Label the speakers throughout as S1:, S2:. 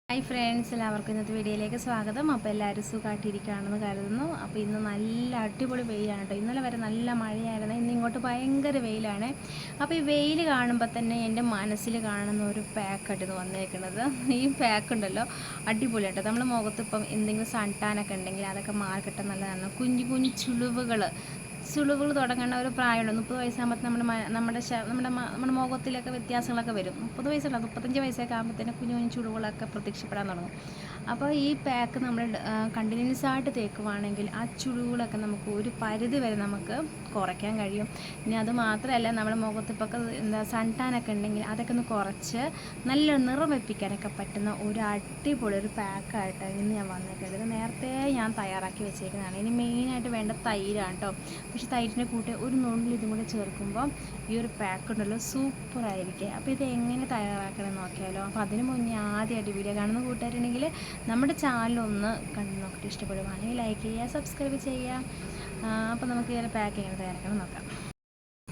S1: Hi friends, എല്ലാവർക്കും ഇന്നത്തെ വീഡിയോയിലേക്ക് സ്വാഗതം. അപ്പോൾ എല്ലാവരും സുഖമായിട്ടിരിക്കുകയാണെന്ന് കരുതുന്നു. അപ്പോൾ ഇന്ന് നല്ല അടിപൊളി വെയിലാണ് കേട്ടോ. ഇന്നലെ വരെ നല്ല മഴയായിരുന്നു, ഇന്ന് ഇങ്ങോട്ട് ഭയങ്കര വെയിലാണ്. അപ്പോൾ ഈ വെയിൽ കാണുമ്പോൾ തന്നെ എൻ്റെ മനസ്സിൽ കാണുന്ന ഒരു പാക്കായിട്ട് ഇത് വന്നേക്കുന്നത്. ഈ പാക്ക് ഉണ്ടല്ലോ അടിപൊളിയാട്ടോ. നമ്മൾ മുഖത്ത് ഇപ്പം എന്തെങ്കിലും സൺടാനൊക്കെ ഉണ്ടെങ്കിൽ അതൊക്കെ മാറി കിട്ടാൻ നല്ലതാണ്. കുഞ്ഞു കുഞ്ഞു ചുളിവുകൾ തുടങ്ങേണ്ട ഒരു പ്രായമുണ്ട്. 30 വയസ്സാകുമ്പോൾ നമ്മുടെ മുഖത്തിലൊക്കെ വ്യത്യാസങ്ങളൊക്കെ വരും. 30 വയസ്സല്ല, 35 വയസ്സൊക്കെ ആകുമ്പോഴത്തേനും കുഞ്ഞു കുഞ്ഞു ചുളിവുകളൊക്കെ പ്രത്യക്ഷപ്പെടാൻ തുടങ്ങും. അപ്പോൾ ഈ പാക്ക് നമ്മൾ കണ്ടിന്യൂസ് ആയിട്ട് തേക്കുവാണെങ്കിൽ ആ ചുളിവുകളൊക്കെ നമുക്ക് ഒരു പരിധി വരെ നമുക്ക് കുറയ്ക്കാൻ കഴിയും. ഇനി അത് മാത്രമല്ല, നമ്മുടെ മുഖത്ത് ഇപ്പോൾ സൺടാനൊക്കെ ഉണ്ടെങ്കിൽ അതൊക്കെ ഒന്ന് കുറച്ച് നല്ല നിറം വെപ്പിക്കാനൊക്കെ പറ്റുന്ന ഒരു അടിപൊളി ഒരു പാക്കായിട്ട് ഇന്ന് ഞാൻ വന്നേക്കുന്നത്. നേരത്തെ ഞാൻ തയ്യാറാക്കി വെച്ചേക്കുന്നതാണ്. ഇനി മെയിനായിട്ട് വേണ്ട തൈരാണ് കേട്ടോ. പക്ഷേ തൈരിൻ്റെ കൂട്ട് ഒരു നുള്ളിൽ ഇതും കൂടെ ചേർക്കുമ്പോൾ ഈ ഒരു പാക്ക് ഉണ്ടല്ലോ സൂപ്പറായിരിക്കും. അപ്പോൾ ഇത് എങ്ങനെ തയ്യാറാക്കണമെന്ന് നോക്കിയാലോ. അപ്പോൾ അതിന് മുന്നേ ആദ്യമായിട്ട് വീഡിയോ കാണുന്ന കൂട്ടുകാരുണ്ടെങ്കിൽ നമ്മുടെ ചാനലൊന്ന് കണ്ടു നോക്കിയിട്ട് ഇഷ്ടപ്പെടുവാണെങ്കിൽ ലൈക്ക് ചെയ്യുക, സബ്സ്ക്രൈബ് ചെയ്യുക. അപ്പോൾ നമുക്ക് ഈ ഒരു പാക്ക് എങ്ങനെ തയ്യാറാക്കണം നോക്കാം.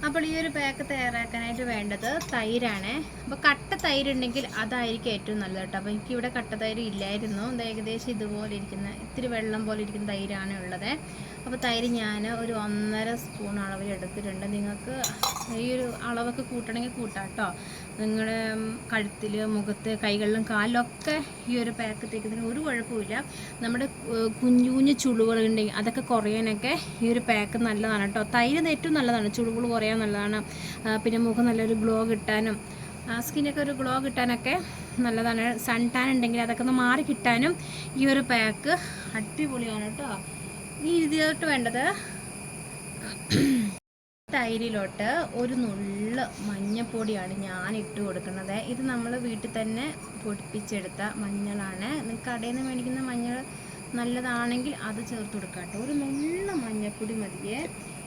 S1: അപ്പോൾ ഈ ഒരു പാക്ക് തയ്യാറാക്കാനായിട്ട് വേണ്ടത് തൈരാണ്. അപ്പോൾ കട്ട തൈരുണ്ടെങ്കിൽ അതായിരിക്കും ഏറ്റവും നല്ലത് കേട്ടോ. അപ്പോൾ എനിക്കിവിടെ കട്ട തൈര് ഇല്ലായിരുന്നു. ഇത് ഏകദേശം ഇതുപോലെ ഇരിക്കുന്ന ഇത്തിരി വെള്ളം പോലെ ഇരിക്കുന്ന തൈരാണ് ഉള്ളത്. അപ്പോൾ തൈര് ഞാൻ ഒരു 1.5 സ്പൂൺ അളവിൽ എടുത്തിട്ടുണ്ട്. നിങ്ങൾക്ക് ഈ ഒരു അളവൊക്കെ കൂട്ടണമെങ്കിൽ കൂട്ടാം കേട്ടോ. നിങ്ങളുടെ കഴുത്തിൽ, മുഖത്ത്, കൈകളിലും കാലിലൊക്കെ ഈ ഒരു പാക്ക് തേക്കുന്നതിന് ഒരു കുഴപ്പമില്ല. നമ്മുടെ കുഞ്ഞു കുഞ്ഞു ചുളിവുകളുണ്ടെങ്കിൽ അതൊക്കെ കുറയാനൊക്കെ ഈ ഒരു പാക്ക് നല്ലതാണ് കേട്ടോ. തൈര് ഏറ്റവും നല്ലതാണ്, ചുളിവുകൾ കുറയാൻ നല്ലതാണ്. പിന്നെ മുഖം നല്ലൊരു ഗ്ലോ കിട്ടാനും സ്കിന്നൊക്കെ ഒരു ഗ്ലോ കിട്ടാനൊക്കെ നല്ലതാണ്. സൺ ടാൻ ഉണ്ടെങ്കിൽ അതൊക്കെ ഒന്ന് മാറി കിട്ടാനും ഈ ഒരു പാക്ക് അടിപൊളിയാണ് കേട്ടോ. ഈ ഇതിലോട്ട് വേണ്ടത് തൈരിലോട്ട് ഒരു നുള്ള് മഞ്ഞപ്പൊടിയാണ് ഞാൻ ഇട്ട് കൊടുക്കുന്നത്. ഇത് നമ്മൾ വീട്ടിൽ തന്നെ പൊടിപ്പിച്ചെടുത്ത മഞ്ഞളാണ്. കടയിൽ നിന്ന് മേടിക്കുന്ന മഞ്ഞൾ നല്ലതാണെങ്കിൽ അത് ചേർത്ത് കൊടുക്കാം കേട്ടോ. ഒരു നുള്ള മഞ്ഞൾപ്പൊടി മതിയേ.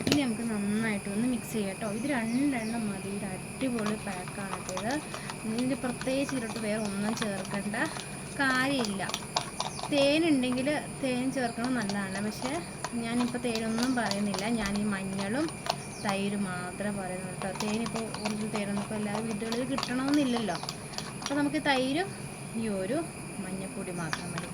S1: ഇനി നമുക്ക് നന്നായിട്ടൊന്ന് മിക്സ് ചെയ്യാം കേട്ടോ. ഇത് 2 എണ്ണം മതി. ഇത് അടിപൊളി പാക്കാണ് കേട്ടോ. ഇതിൻ്റെ പ്രത്യേകിച്ച് ഇതിലോട്ട് വേറെ ഒന്നും ചേർക്കേണ്ട കാര്യമില്ല. തേനുണ്ടെങ്കിൽ തേൻ ചേർക്കണം നല്ലതാണ്. പക്ഷേ ഞാനിപ്പോൾ തേനൊന്നും പറയുന്നില്ല, ഞാൻ ഈ മഞ്ഞളും തൈര് മാത്രമേ പറയുന്നുള്ളൂ കേട്ടോ. തേനിപ്പോൾ ഒറിജിനൽ തേനൊന്നും ഇപ്പോൾ എല്ലാ വീടുകളിൽ കിട്ടണമെന്നില്ലല്ലോ. അപ്പോൾ നമുക്ക് തൈരും ഈ ഒരു മഞ്ഞൾപ്പൊടി മാത്രം മതി.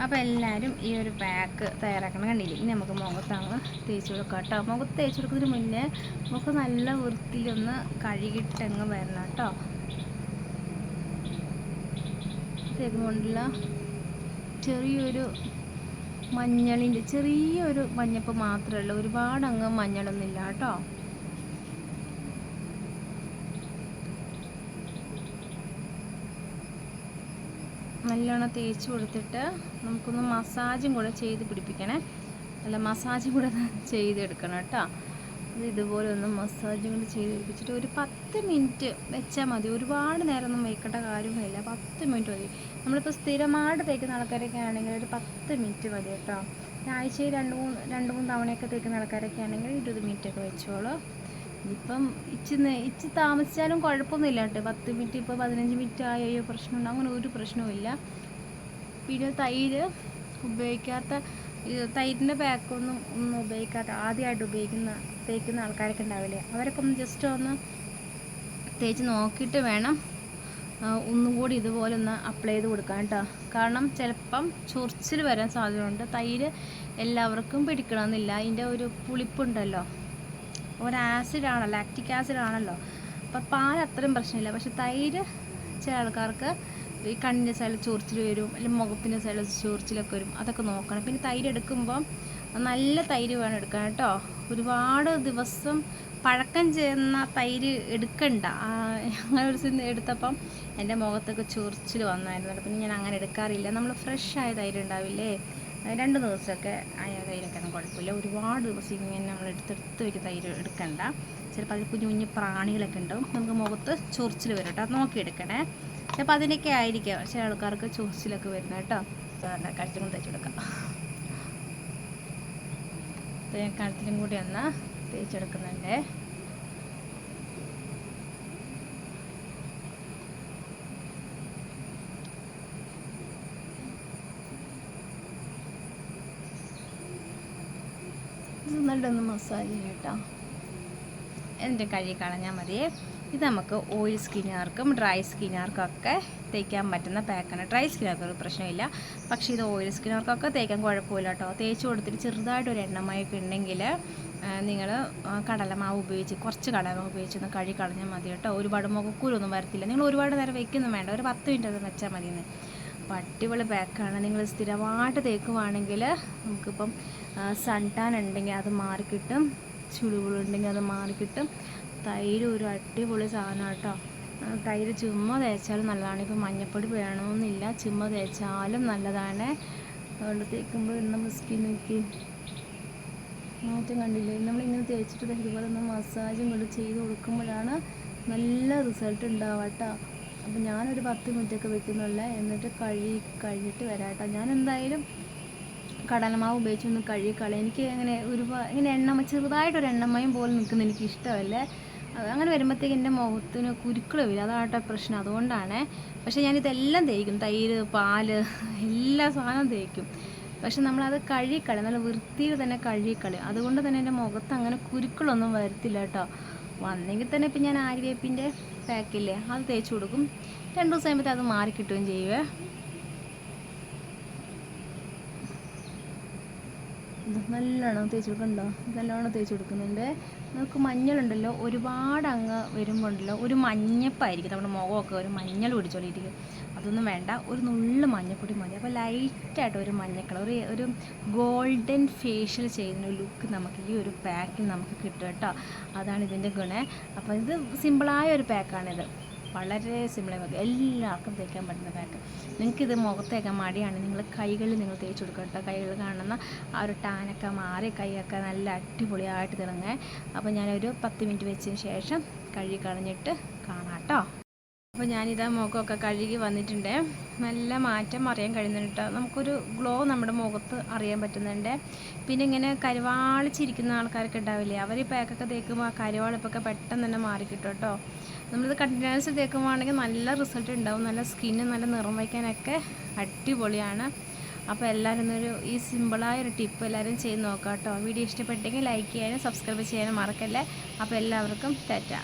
S1: അപ്പോൾ എല്ലാവരും ഈ ഒരു പാക്ക് തയ്യാറാക്കണം. കണ്ടില്ലേ? ഇനി നമുക്ക് മുഖത്തങ്ങ് തേച്ച് കൊടുക്കാം കേട്ടോ. മുഖത്ത് തേച്ച് കൊടുക്കുന്നതിന് മുന്നേ മുഖം നല്ല വൃത്തിയിലൊന്ന് കഴുകിയിട്ടങ്ങ് വരണം കേട്ടോ. തേക്കുമ്പോണ്ടല്ല ചെറിയൊരു മഞ്ഞളിൻ്റെ ചെറിയൊരു മഞ്ഞപ്പ് മാത്രമേ ഉള്ളൂ, ഒരുപാട് അങ്ങ് മഞ്ഞളൊന്നുമില്ല കേട്ടോ. നല്ലോണം തേച്ച് കൊടുത്തിട്ട് നമുക്കൊന്ന് മസാജും കൂടെ ചെയ്ത് പിടിപ്പിക്കണേ. അല്ല, മസാജും കൂടെ ചെയ്തെടുക്കണം കേട്ടോ. അത് ഇതുപോലെ ഒന്ന് മസാജും കൂടെ ചെയ്ത് പിടിപ്പിച്ചിട്ട് ഒരു 10 മിനിറ്റ് വെച്ചാൽ മതി. ഒരുപാട് നേരമൊന്നും വയ്ക്കേണ്ട കാര്യമൊന്നുമില്ല, 10 മിനിറ്റ് മതി. നമ്മളിപ്പോൾ സ്ഥിരമായിട്ട് തേക്കുന്ന ആൾക്കാരൊക്കെ ആണെങ്കിൽ ഒരു 10 മിനിറ്റ് മതി കേട്ടോ. ആഴ്ചയിൽ 2-3 തവണയൊക്കെ തേക്കുന്ന ആൾക്കാരൊക്കെ ആണെങ്കിൽ 20 മിനിറ്റൊക്കെ വെച്ചോളൂ. ഇപ്പം ഇച്ചി താമസിച്ചാലും കുഴപ്പമൊന്നുമില്ല കേട്ടോ. 10 മിനിറ്റ് ഇപ്പോൾ 15 മിനിറ്റ് ആയോ പ്രശ്നമുണ്ടോ? അങ്ങനെ ഒരു പ്രശ്നവുമില്ല. പിന്നെ തൈര് ഉപയോഗിക്കാത്ത, തൈരിൻ്റെ പാക്കൊന്നും ഉപയോഗിക്കാത്ത, ആദ്യമായിട്ട് തേക്കുന്ന ആൾക്കാരൊക്കെ ഉണ്ടാവില്ലേ, അവരൊക്കെ ഒന്ന് ജസ്റ്റ് ഒന്ന് തേച്ച് നോക്കിയിട്ട് വേണം ഒന്നുകൂടി ഇതുപോലെ ഒന്ന് അപ്ലൈ ചെയ്ത് കൊടുക്കാൻ കേട്ടോ. കാരണം ചിലപ്പം ചൊറിച്ചിൽ വരാൻ സാധ്യതയുണ്ട്. തൈര് എല്ലാവർക്കും പിടിക്കണമെന്നില്ല. അതിൻ്റെ ഒരു പുളിപ്പുണ്ടല്ലോ, ഒരു ആസിഡാണല്ലോ, ലാക്റ്റിക് ആസിഡാണല്ലോ. അപ്പം പാൽ അത്രയും പ്രശ്നമില്ല. പക്ഷെ തൈര് ചില ആൾക്കാർക്ക് ഈ കണ്ണിൻ്റെ സൈഡിൽ ചൊറിച്ചിൽ വരും, അല്ലെങ്കിൽ മുഖത്തിൻ്റെ സൈഡിൽ ചൊറിച്ചിലൊക്കെ വരും. അതൊക്കെ നോക്കണം. പിന്നെ തൈര് എടുക്കുമ്പം നല്ല തൈര് വേണം എടുക്കാൻ കേട്ടോ. ഒരുപാട് ദിവസം പഴക്കം ചെയ്യുന്ന തൈര് എടുക്കണ്ട. അങ്ങനെ ഒരു ദിവസം എടുത്തപ്പം എൻ്റെ മുഖത്തൊക്കെ ചൊറിച്ചിൽ വന്നായിരുന്നു. പിന്നെ ഞാൻ അങ്ങനെ എടുക്കാറില്ല. നമ്മൾ ഫ്രഷ് ആയ തൈര് ഉണ്ടാവില്ലേ, 2 ദിവസമൊക്കെ ആയ തൈരൊക്കെ കുഴപ്പമില്ല. ഒരുപാട് ദിവസം ഇങ്ങനെ നമ്മൾ എടുത്തെടുത്ത് വയ്ക്കുന്ന തൈര് എടുക്കണ്ട. ചിലപ്പോൾ അതിൽ കുഞ്ഞു കുഞ്ഞു പ്രാണികളൊക്കെ ഉണ്ടാവും, നമുക്ക് മുഖത്ത് ചൊറിച്ചിൽ വരും കേട്ടോ. നോക്കിയെടുക്കണേ. ചിലപ്പോൾ അതിനൊക്കെ ആയിരിക്കാം ചില ആൾക്കാർക്ക് ചൊറിച്ചിലൊക്കെ വരുന്നത് കേട്ടോ. കഴുത്തിലും തേച്ചെടുക്കാം. കഴുത്തിലും കൂടി ഒന്ന് തേച്ചെടുക്കുന്നുണ്ട്. നല്ലൊന്ന് മസാജ് ചെയ്യട്ടോ. എന്നിട്ട് കഴുകി കളഞ്ഞാൽ മതിയേ. ഇത് നമുക്ക് ഓയിൽ സ്കിന്നുകാർക്കും ഡ്രൈ സ്കിന്നുകാർക്കും ഒക്കെ തേക്കാൻ പറ്റുന്ന പാക്കാണ്. ഡ്രൈ സ്കിന്നുകാർക്ക് ഒരു പ്രശ്നമില്ല, പക്ഷേ ഇത് ഓയിൽ സ്കിന്നുകാർക്കൊക്കെ തേക്കാൻ കുഴപ്പമില്ല കേട്ടോ. തേച്ച് കൊടുത്തിട്ട് ചെറുതായിട്ടൊരു എണ്ണമയൊക്കെ ഉണ്ടെങ്കിൽ നിങ്ങൾ കടലമാവ് ഉപയോഗിച്ച് കുറച്ച് കടലമാവ് ഉപയോഗിച്ചൊന്ന് കഴുകി കളഞ്ഞാൽ മതി കേട്ടോ. ഒരുപാട് മുഖക്കുരൊന്നും വരത്തില്ല. നിങ്ങൾ ഒരുപാട് നേരം വയ്ക്കൊന്നും വേണ്ട, ഒരു 10 മിനിറ്റ് അത് വെച്ചാൽ മതിയെന്ന്. അപ്പോൾ അടിപൊളി പാക്കാണ്. നിങ്ങൾ സ്ഥിരമായിട്ട് തേക്കുവാണെങ്കിൽ നമുക്കിപ്പം സൺ ടാൻ ഉണ്ടെങ്കിൽ അത് മാറിക്കിട്ടും, ചുളിവുകളുണ്ടെങ്കിൽ അത് മാറിക്കിട്ടും. തൈര് ഒരു അടിപൊളി സാധനം കേട്ടോ. തൈര് ചുമ്മാ തേച്ചാലും നല്ലതാണ്. ഇപ്പം മഞ്ഞപ്പൊടി വേണമെന്നില്ല, ചുമ്മാ തേച്ചാലും നല്ലതാണ്. അതുകൊണ്ട് തേക്കുമ്പോൾ നമ്മൾ സ്കിന്നിക്ക് മാറ്റം കണ്ടില്ലേ. നമ്മളിങ്ങനെ തേച്ചിട്ട് ഇതുപോലെ ഒന്ന് മസാജും കൊണ്ട് ചെയ്ത് കൊടുക്കുമ്പോഴാണ് നല്ല റിസൾട്ട് ഉണ്ടാവുക കേട്ടോ. അപ്പോൾ ഞാനൊരു 10 മിനിറ്റൊക്കെ വെക്കുന്നുള്ള, എന്നിട്ട് കഴിഞ്ഞിട്ട് വരാം കേട്ടോ. ഞാൻ എന്തായാലും കടലമാവ് ഉപയോഗിച്ചൊന്ന് കഴുകിക്കളയും. എനിക്ക് അങ്ങനെ ഇങ്ങനെ ചെറുതായിട്ടൊരു എണ്ണമയം പോലെ നിൽക്കുന്ന എനിക്ക് ഇഷ്ടമല്ലേ. അങ്ങനെ വരുമ്പോഴത്തേക്ക് എൻ്റെ മുഖത്തിന് കുരുക്കൾ വരും, അതാട്ടോ പ്രശ്നം. അതുകൊണ്ടാണ്. പക്ഷേ ഞാനിതെല്ലാം തേക്കും, തൈര്, പാല്, എല്ലാ സാധനവും തേക്കും. പക്ഷെ നമ്മളത് കഴുകിക്കളയും, നല്ല വൃത്തിയിൽ തന്നെ കഴുകിക്കളയും. അതുകൊണ്ട് തന്നെ എൻ്റെ മുഖത്ത് അങ്ങനെ കുരുക്കളൊന്നും വരത്തില്ല കേട്ടോ. വന്നെങ്കിൽ തന്നെ ഇപ്പം ഞാൻ ആര്യവേപ്പിൻ്റെ പാക്കില്ലേ അത് തേച്ച് കൊടുക്കും. 2 ദിവസം കഴിയുമ്പോൾ അത് മാറിക്കിട്ടുകയും ചെയ്യുവേ. നല്ലോണം തേച്ച് കൊടുക്കണ്ടോ, നല്ലോണം തേച്ച് കൊടുക്കുന്നുണ്ട്. നമുക്ക് മഞ്ഞളുണ്ടല്ലോ, ഒരുപാട് അങ്ങ് വരുമ്പോൾ ഉണ്ടല്ലോ ഒരു മഞ്ഞപ്പായിരിക്കും, നമ്മുടെ മുഖമൊക്കെ ഒരു മഞ്ഞൾ പിടിച്ചോണ്ടിരിക്കും. അതൊന്നും വേണ്ട, ഒരു നുള്ളു മഞ്ഞപ്പൊടി മതി. അപ്പോൾ ലൈറ്റായിട്ട് ഒരു മഞ്ഞ കളർ, ഒരു ഗോൾഡൻ ഫേഷ്യൽ ചെയ്യുന്ന ലുക്ക് നമുക്ക് ഈ ഒരു പാക്കിൽ നമുക്ക് കിട്ടും കേട്ടോ. അതാണ് ഇതിൻ്റെ ഗുണം. അപ്പോൾ ഇത് സിമ്പിളായ ഒരു പാക്കാണിത്, വളരെ സിമ്പിളായി മതി, എല്ലാവർക്കും തേക്കാൻ പറ്റുന്ന പാക്ക്. നിങ്ങൾക്കിത് മുഖത്തേക്കാൻ മടിയാണ്, നിങ്ങൾ കൈകളിൽ നിങ്ങൾ തേച്ച് കൊടുക്കുക കേട്ടോ. കൈകൾ കാണുന്ന ആ ഒരു ടാനൊക്കെ മാറി കൈയൊക്കെ നല്ല അടിപൊളിയായിട്ട് തിളങ്ങേ. അപ്പോൾ ഞാനൊരു 10 മിനിറ്റ് വെച്ചതിന് ശേഷം കഴുകി കളഞ്ഞിട്ട് കാണാം കേട്ടോ. അപ്പോൾ ഞാനിതാ മുഖമൊക്കെ കഴുകി വന്നിട്ടുണ്ട്. നല്ല മാറ്റം അറിയാൻ കഴിയുന്നുണ്ട് കേട്ടോ. നമുക്കൊരു ഗ്ലോ നമ്മുടെ മുഖത്ത് അറിയാൻ പറ്റുന്നുണ്ട്. പിന്നെ ഇങ്ങനെ കരുവാളിച്ചിരിക്കുന്ന ആൾക്കാരൊക്കെ ഉണ്ടാവില്ലേ, അവർ ഈ പാക്കൊക്കെ തേക്കുമ്പോൾ ആ കരുവാളിപ്പൊക്കെ പെട്ടെന്ന് തന്നെ മാറിക്കിട്ടും കേട്ടോ. നമ്മളിത് കണ്ടിന്യൂസ് തേക്കുമ്പോഴാണെങ്കിൽ നല്ല റിസൾട്ട് ഉണ്ടാവും. നല്ല സ്കിന്ന് നല്ല നിറം വയ്ക്കാനൊക്കെ അടിപൊളിയാണ്. അപ്പോൾ എല്ലാവരും ഈ സിമ്പിളായൊരു ടിപ്പ് എല്ലാവരും ചെയ്ത് നോക്കാം കേട്ടോ. വീഡിയോ ഇഷ്ടപ്പെട്ടെങ്കിൽ ലൈക്ക് ചെയ്യാനും സബ്സ്ക്രൈബ് ചെയ്യാനും മറക്കല്ലേ. അപ്പോൾ എല്ലാവർക്കും ടാറ്റാ.